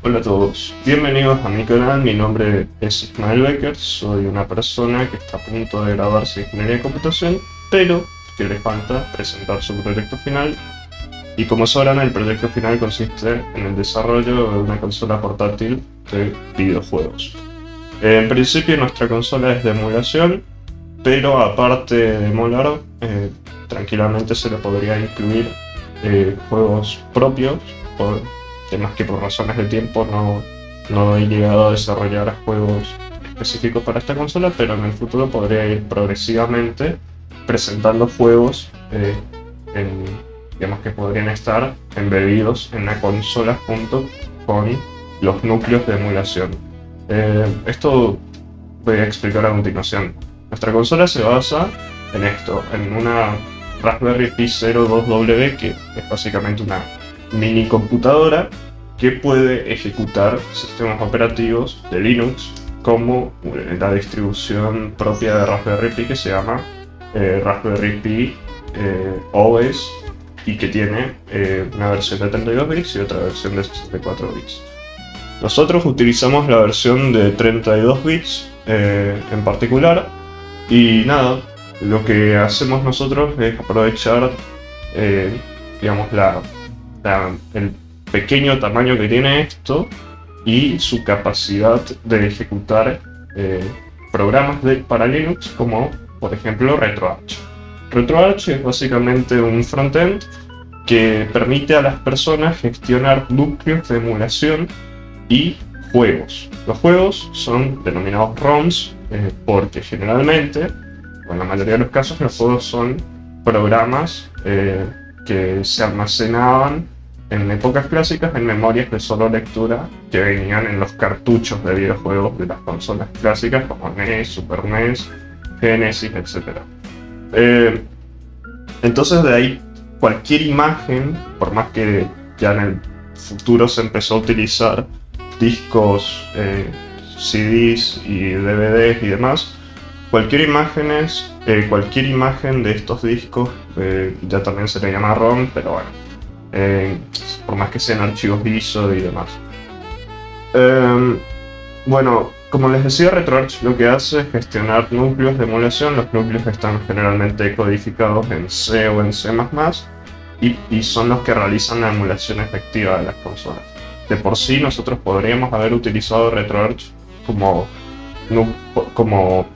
Hola a todos, bienvenidos a mi canal. Mi nombre es Ismael Becker, soy una persona que está a punto de graduarse de Ingeniería de Computación, pero que le falta presentar su proyecto final. Y como sabrán, el proyecto final consiste en el desarrollo de una consola portátil de videojuegos. En principio nuestra consola es de emulación, pero aparte de emular, tranquilamente se le podría incluir juegos propios, por temas que por razones de tiempo no he llegado a desarrollar juegos específicos para esta consola, pero en el futuro podría ir progresivamente presentando juegos digamos que podrían estar embebidos en la consola junto con los núcleos de emulación. Esto voy a explicar a continuación. Nuestra consola se basa en esto, en una Raspberry Pi 02W, que es básicamente una mini computadora que puede ejecutar sistemas operativos de Linux como la distribución propia de Raspberry Pi que se llama Raspberry Pi OS y que tiene una versión de 32 bits y otra versión de 64 bits. Nosotros utilizamos la versión de 32 bits en particular y nada, lo que hacemos nosotros es aprovechar digamos el pequeño tamaño que tiene esto y su capacidad de ejecutar programas para Linux como por ejemplo RetroArch. RetroArch es básicamente un frontend que permite a las personas gestionar núcleos de emulación y juegos. Los juegos son denominados ROMs porque generalmente, o en la mayoría de los casos, los juegos son programas que se almacenaban en épocas clásicas en memorias de solo lectura que venían en los cartuchos de videojuegos de las consolas clásicas como NES, Super NES, Genesis, etc. Entonces de ahí cualquier imagen, por más que ya en el futuro se empezó a utilizar discos, CDs y DVDs y demás, cualquier imagen de estos discos ya también se le llama ROM, pero bueno, por más que sean archivos ISO y demás. Bueno, como les decía, RetroArch lo que hace es gestionar núcleos de emulación. Los núcleos están generalmente codificados en C o en C++ y son los que realizan la emulación efectiva de las consolas. De por sí, nosotros podríamos haber utilizado RetroArch como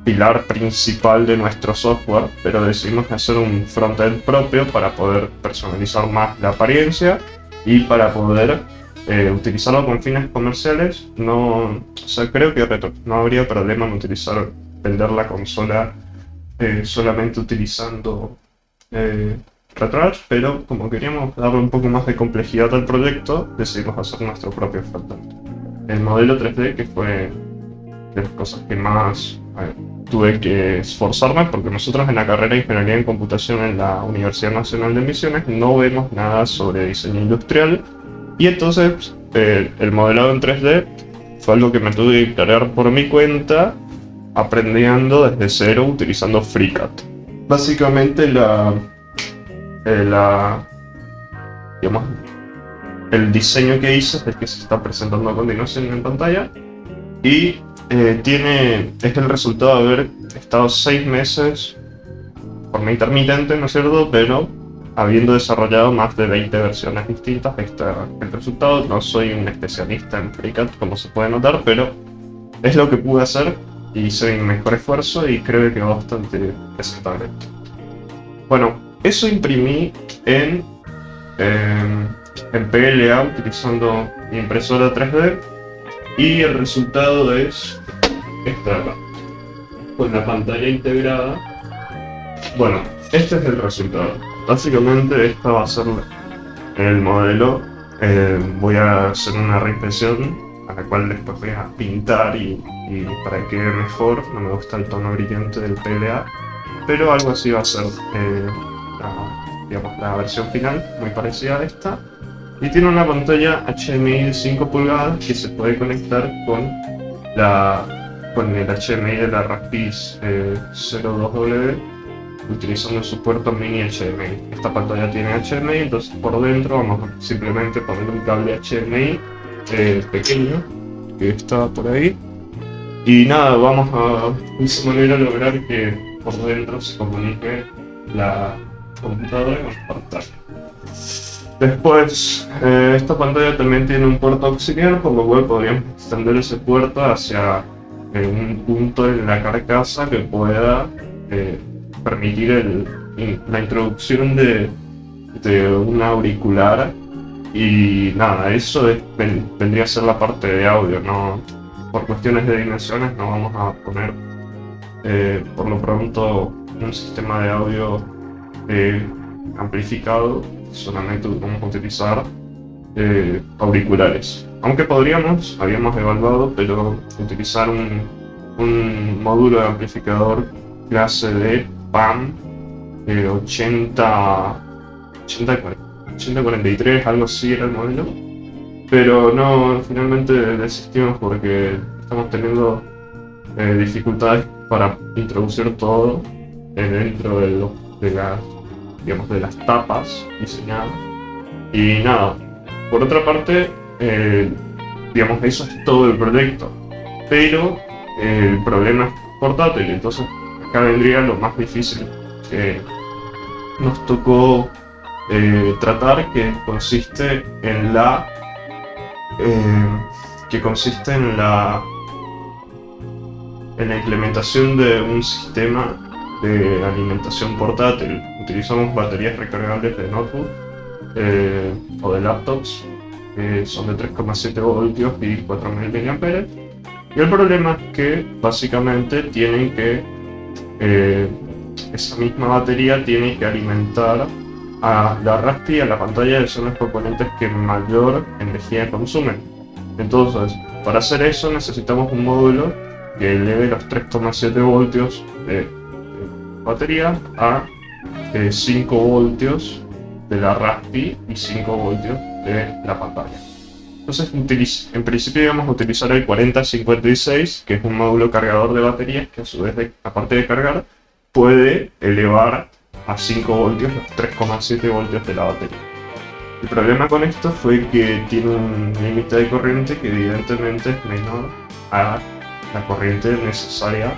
pilar principal de nuestro software, pero decidimos hacer un frontend propio para poder personalizar más la apariencia y para poder utilizarlo con fines comerciales. Creo que no habría problema en vender la consola solamente utilizando RetroArch, pero como queríamos darle un poco más de complejidad al proyecto, decidimos hacer nuestro propio frontend. El modelo 3D, que fue de las cosas que más tuve que esforzarme, porque nosotros en la carrera de Ingeniería en Computación en la Universidad Nacional de Misiones no vemos nada sobre diseño industrial, y entonces el modelado en 3D fue algo que me tuve que crear por mi cuenta, aprendiendo desde cero utilizando FreeCAD. Básicamente digamos, el diseño que hice es el que se está presentando a continuación en pantalla y es el resultado de haber estado 6 meses de forma intermitente, ¿no es cierto? Pero habiendo desarrollado más de 20 versiones distintas. Ahí está el resultado. No soy un especialista en FreeCAD, como se puede notar, pero es lo que pude hacer y hice mi mejor esfuerzo y creo que quedó bastante presentable. Bueno, eso imprimí en PLA utilizando mi impresora 3D y el resultado es esta de acá, con la pantalla integrada. Bueno, este es el resultado. Básicamente esta va a ser el modelo. Voy a hacer una reimpresión a la cual después voy a pintar y para que quede mejor. No me gusta el tono brillante del PLA, pero algo así va a ser la versión final, muy parecida a esta. Y tiene una pantalla HDMI de 5 pulgadas que se puede conectar con el HDMI de la Raspberry 02W utilizando su puerto mini HDMI. Esta pantalla tiene HDMI, entonces por dentro vamos a simplemente poner un cable HDMI pequeño que está por ahí. Y nada, vamos a de esa manera lograr que por dentro se comunique la computadora con la pantalla. Después, esta pantalla también tiene un puerto auxiliar, por lo cual podríamos extender ese puerto hacia un punto en la carcasa que pueda permitir la introducción de un auricular. Y nada, eso vendría a ser la parte de audio, ¿no? Por cuestiones de dimensiones no vamos a poner por lo pronto un sistema de audio amplificado, solamente vamos a utilizar auriculares. Aunque habíamos evaluado, pero utilizar un módulo de amplificador clase de PAM 8043, algo así era el modelo. Pero no, finalmente desistimos porque estamos teniendo dificultades para introducir todo dentro de las tapas diseñadas. Y nada, por otra parte, digamos, eso es todo el proyecto. Pero el problema es portátil, entonces acá vendría lo más difícil que nos tocó tratar, que consiste en la implementación de un sistema de alimentación portátil. Utilizamos baterías recargables de notebook o de laptops, que son de 3,7 voltios y 4000 mAh. Y el problema es que básicamente esa misma batería tiene que alimentar a la Raspberry y a la pantalla, que son los componentes que mayor energía consumen. Entonces, para hacer eso necesitamos un módulo que eleve los 3,7 voltios de batería a 5 voltios de la Raspberry y 5 voltios de la pantalla. Entonces, en principio íbamos a utilizar el 4056, que es un módulo cargador de baterías que a su vez, aparte de cargar, puede elevar a 5 voltios los 3,7 voltios de la batería. El problema con esto fue que tiene un límite de corriente que evidentemente es menor a la corriente necesaria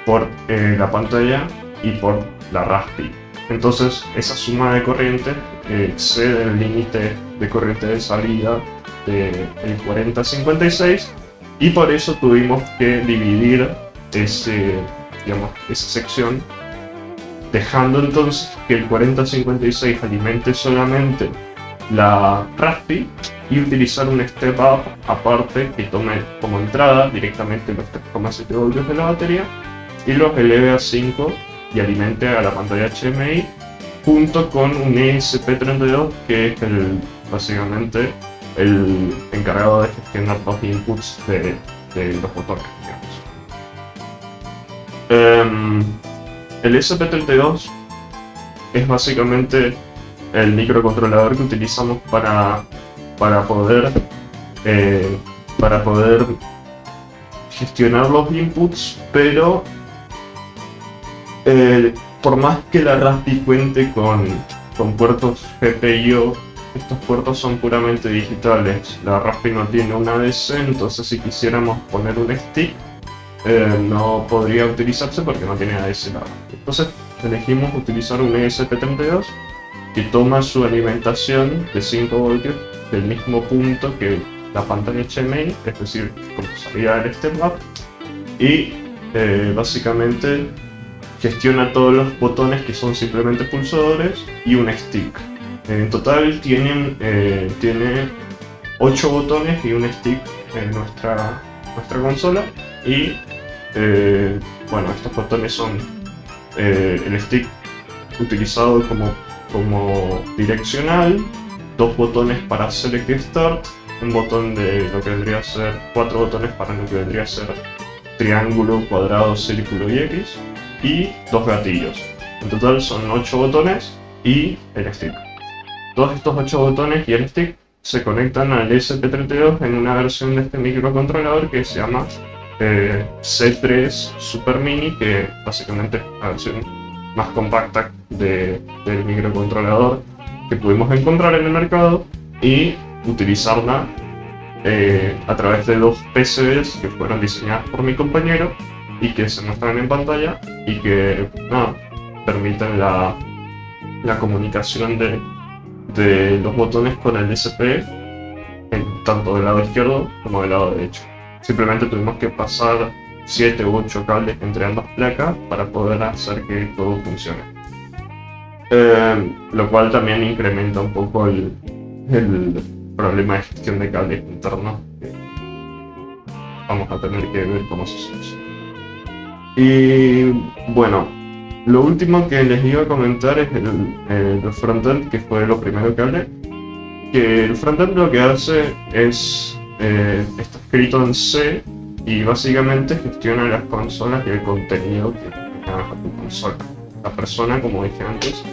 por la pantalla y por la Raspberry. Entonces esa suma de corriente excede el límite de corriente de salida del 4056, y por eso tuvimos que dividir esa sección, dejando entonces que el 4056 alimente solamente la Raspberry y utilizar un step up aparte que tome como entrada directamente los 3,7 voltios de la batería y los eleve a 5 y alimente a la pantalla HDMI, junto con un ESP32 que es básicamente el encargado de gestionar los inputs de los botones, digamos. El ESP32 es básicamente el microcontrolador que utilizamos para poder gestionar los inputs, pero por más que la Raspberry cuente con puertos GPIO, estos puertos son puramente digitales. La Raspberry no tiene un ADC, entonces si quisiéramos poner un stick no podría utilizarse porque no tiene ADC nada. Entonces elegimos utilizar un ESP32 que toma su alimentación de 5 voltios del mismo punto que la pantalla HDMI, es decir, como salida del step up, y básicamente gestiona todos los botones que son simplemente pulsadores y un stick. En total tiene 8 botones y un stick en nuestra consola, y bueno, estos botones son el stick utilizado como direccional, 2 botones para Select Start, un botón de lo que vendría a ser 4 botones para lo que vendría a ser triángulo, cuadrado, círculo y X, y 2 gatillos. En total son 8 botones y el stick. Todos estos 8 botones y el stick se conectan al ESP32 en una versión de este microcontrolador que se llama C3 Super Mini, que básicamente es la versión más compacta del microcontrolador que pudimos encontrar en el mercado, y utilizarla a través de dos PCBs que fueron diseñadas por mi compañero y que se muestran en pantalla y que permiten la comunicación de los botones con el DSP tanto del lado izquierdo como del lado derecho. Simplemente tuvimos que pasar 7 u 8 cables entre ambas placas para poder hacer que todo funcione. Lo cual también incrementa un poco el problema de gestión de cables internos que vamos a tener que ver cómo se soluciona. Y bueno, lo último que les iba a comentar es el frontend, que fue lo primero que hablé. Que el frontend lo que hace es, está escrito en C y básicamente gestiona las consolas y el contenido que tenga tu consola. La persona, como dije antes,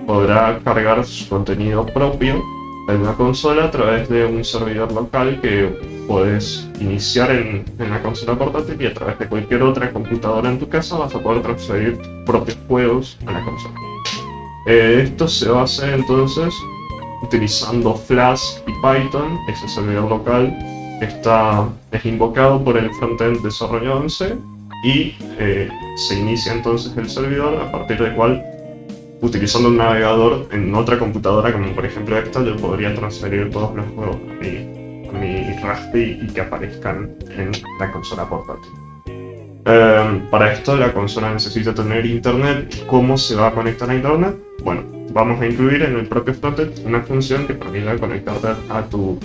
podrá cargar su contenido propio en una consola a través de un servidor local que puedes iniciar en la consola portátil, y a través de cualquier otra computadora en tu casa vas a poder transferir tus propios juegos a la consola. Esto se hace entonces utilizando Flask y Python. Ese servidor local es invocado por el frontend desarrollado en C y se inicia entonces el servidor, a partir del cual, utilizando un navegador en otra computadora, como por ejemplo esta, yo podría transferir todos los juegos a mi Raspberry y que aparezcan en la consola portátil. Para esto la consola necesita tener internet. ¿Cómo se va a conectar a internet? Bueno, vamos a incluir en el propio frontend una función que permita conectarte a tu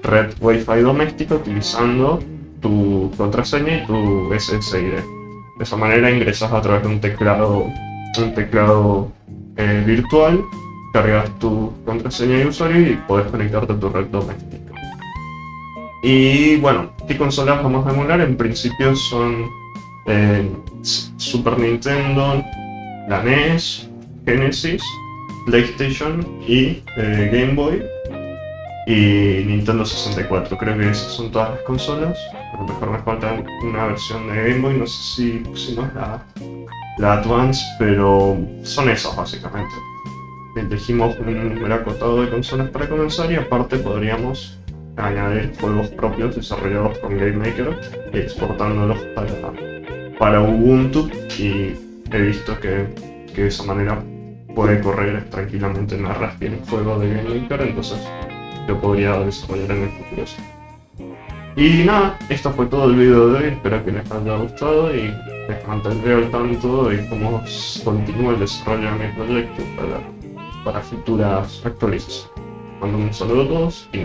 red Wi-Fi doméstica utilizando tu contraseña y tu SSID. De esa manera ingresas a través de un teclado virtual, cargas tu contraseña y usuario y puedes conectarte a tu red doméstica. Y bueno, ¿qué consolas vamos a emular? En principio son Super Nintendo, la NES, Genesis, PlayStation y Game Boy y Nintendo 64. Creo que esas son todas las consolas. A lo mejor me falta una versión de Game Boy, no sé si pusimos la Advance, pero son esas básicamente. Elegimos un número acotado de consolas para comenzar y aparte podríamos añadir juegos propios desarrollados con GameMaker y exportándolos para Ubuntu, y he visto que de esa manera puede correr tranquilamente en la Raspberry un juego de GameMaker, entonces lo podría desarrollar en el futuro. Y nada, esto fue todo el video de hoy, espero que les haya gustado y les mantendré al tanto de cómo continúa el desarrollo de mi proyecto para futuras actualizaciones. Mando un saludo a todos y